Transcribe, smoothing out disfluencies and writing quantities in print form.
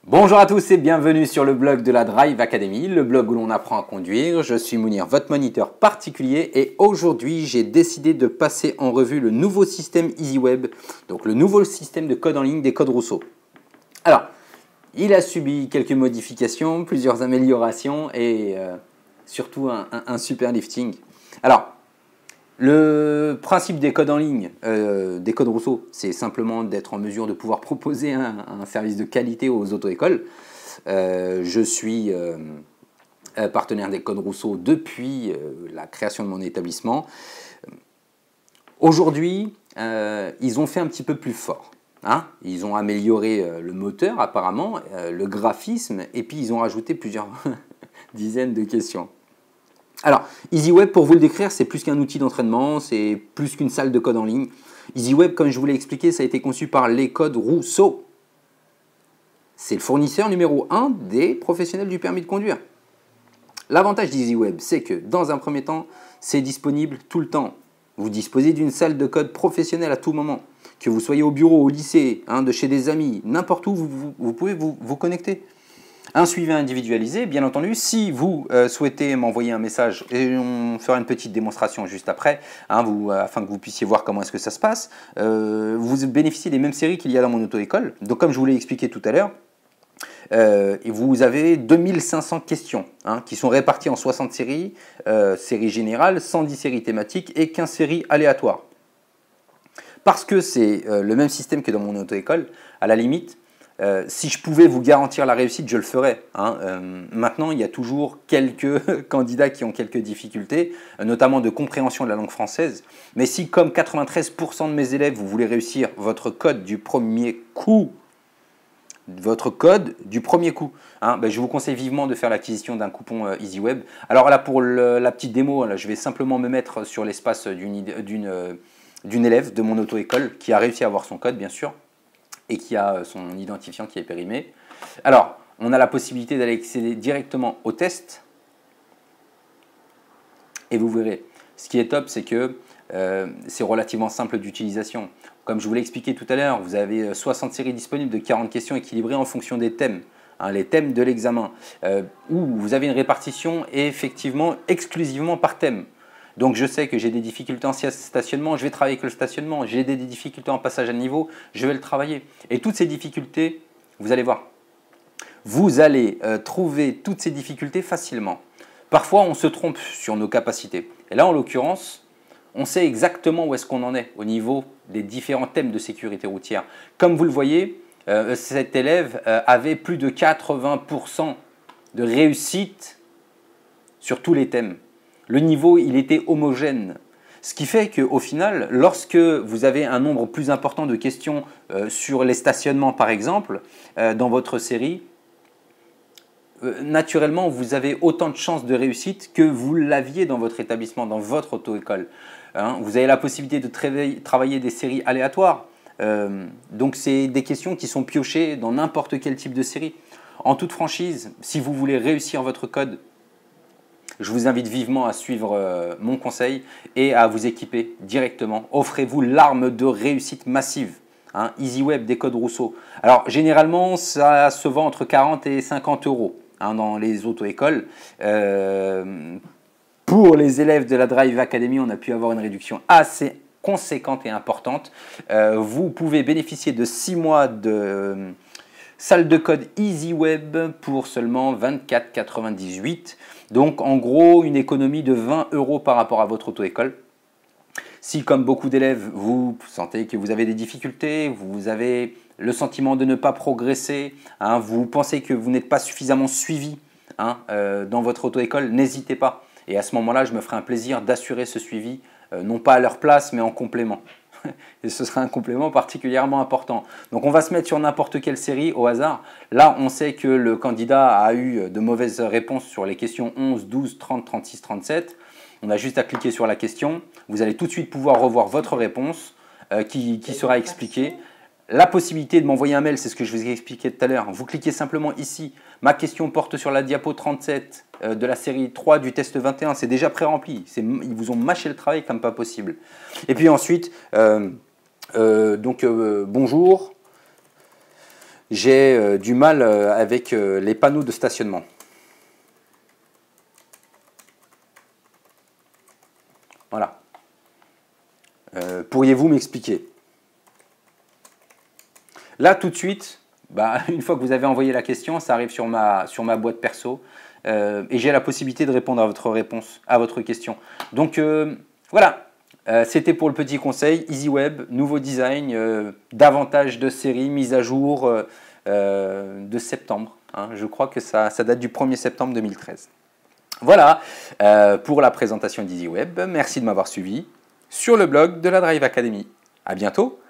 Bonjour à tous et bienvenue sur le blog de la Drive Academy, le blog où l'on apprend à conduire. Je suis Mounir, votre moniteur particulier, et aujourd'hui j'ai décidé de passer en revue le nouveau système EasyWeb, donc le nouveau système de code en ligne des codes Rousseau. Alors, il a subi quelques modifications, plusieurs améliorations et surtout un super lifting. Alors, le principe des codes en ligne, des codes Rousseau, c'est simplement d'être en mesure de pouvoir proposer un service de qualité aux auto-écoles. Je suis partenaire des codes Rousseau depuis la création de mon établissement. Aujourd'hui, ils ont fait un petit peu plus fort. Ils ont amélioré le moteur apparemment, le graphisme, et puis ils ont rajouté plusieurs dizaines de questions. Alors, EasyWeb, pour vous le décrire, c'est plus qu'un outil d'entraînement, c'est plus qu'une salle de code en ligne. EasyWeb, comme je vous l'ai expliqué, ça a été conçu par les codes Rousseau. C'est le fournisseur numéro 1 des professionnels du permis de conduire. L'avantage d'EasyWeb, c'est que dans un premier temps, c'est disponible tout le temps. Vous disposez d'une salle de code professionnelle à tout moment. Que vous soyez au bureau, au lycée, de chez des amis, n'importe où, vous pouvez vous connecter. Un suivi individualisé, bien entendu. Si vous souhaitez m'envoyer un message, et on fera une petite démonstration juste après, afin que vous puissiez voir comment est-ce que ça se passe, vous bénéficiez des mêmes séries qu'il y a dans mon auto-école. Donc comme je vous l'ai expliqué tout à l'heure, vous avez 2500 questions qui sont réparties en 60 séries, séries générales, 110 séries thématiques et 15 séries aléatoires. Parce que c'est le même système que dans mon auto-école, à la limite, si je pouvais vous garantir la réussite, je le ferais. Maintenant, il y a toujours quelques candidats qui ont quelques difficultés, notamment de compréhension de la langue française. Mais si, comme 93% de mes élèves, vous voulez réussir votre code du premier coup, je vous conseille vivement de faire l'acquisition d'un coupon EasyWeb. Alors là, pour la petite démo, là, je vais simplement me mettre sur l'espace d'une élève de mon auto-école qui a réussi à avoir son code, bien sûr, et qui a son identifiant qui est périmé. Alors, on a la possibilité d'aller accéder directement au test. Et vous verrez, ce qui est top, c'est que c'est relativement simple d'utilisation. Comme je vous l'ai expliqué tout à l'heure, vous avez 60 séries disponibles de 40 questions équilibrées en fonction des thèmes. Les thèmes de l'examen, où vous avez une répartition effectivement exclusivement par thème. Donc je sais que j'ai des difficultés en stationnement, je vais travailler avec le stationnement. J'ai des difficultés en passage à niveau, je vais le travailler. Et toutes ces difficultés, vous allez voir, vous allez trouver toutes ces difficultés facilement. Parfois, on se trompe sur nos capacités. Et là, en l'occurrence, on sait exactement où est-ce qu'on en est au niveau des différents thèmes de sécurité routière. Comme vous le voyez, cet élève avait plus de 80% de réussite sur tous les thèmes. Le niveau, il était homogène. Ce qui fait qu'au final, lorsque vous avez un nombre plus important de questions sur les stationnements, par exemple, dans votre série, naturellement, vous avez autant de chances de réussite que vous l'aviez dans votre établissement, dans votre auto-école. Vous avez la possibilité de travailler des séries aléatoires. Donc, c'est des questions qui sont piochées dans n'importe quel type de série. En toute franchise, si vous voulez réussir votre code, je vous invite vivement à suivre mon conseil et à vous équiper directement. Offrez-vous l'arme de réussite massive. EasyWeb des codes Rousseau. Alors, généralement, ça se vend entre 40 et 50 euros dans les auto-écoles. Pour les élèves de la Drive Academy, on a pu avoir une réduction assez conséquente et importante. Vous pouvez bénéficier de 6 mois de salle de code EasyWeb pour seulement 24,98 €. Donc en gros, une économie de 20 € par rapport à votre auto-école. Si, comme beaucoup d'élèves, vous sentez que vous avez des difficultés, vous avez le sentiment de ne pas progresser, vous pensez que vous n'êtes pas suffisamment suivi dans votre auto-école, n'hésitez pas. Et à ce moment-là, je me ferai un plaisir d'assurer ce suivi, non pas à leur place, mais en complément. Et ce sera un complément particulièrement important. Donc on va se mettre sur n'importe quelle série au hasard. Là, on sait que le candidat a eu de mauvaises réponses sur les questions 11, 12, 30, 36, 37. On a juste à cliquer sur la question. Vous allez tout de suite pouvoir revoir votre réponse qui sera expliquée. La possibilité de m'envoyer un mail, c'est ce que je vous ai expliqué tout à l'heure. Vous cliquez simplement ici. Ma question porte sur la diapo 37 de la série 3 du test 21. C'est déjà pré-rempli. Ils vous ont mâché le travail comme pas possible. Et puis ensuite, bonjour. j'ai du mal avec les panneaux de stationnement. Voilà. Pourriez-vous m'expliquer? Là, tout de suite, bah, une fois que vous avez envoyé la question, ça arrive sur ma boîte perso et j'ai la possibilité de répondre à votre question. Donc voilà, c'était pour le petit conseil. EasyWeb, nouveau design, davantage de séries, mise à jour de septembre. Hein. Je crois que ça date du 1er septembre 2013. Voilà pour la présentation d'EasyWeb. Merci de m'avoir suivi sur le blog de la Drive Academy. À bientôt.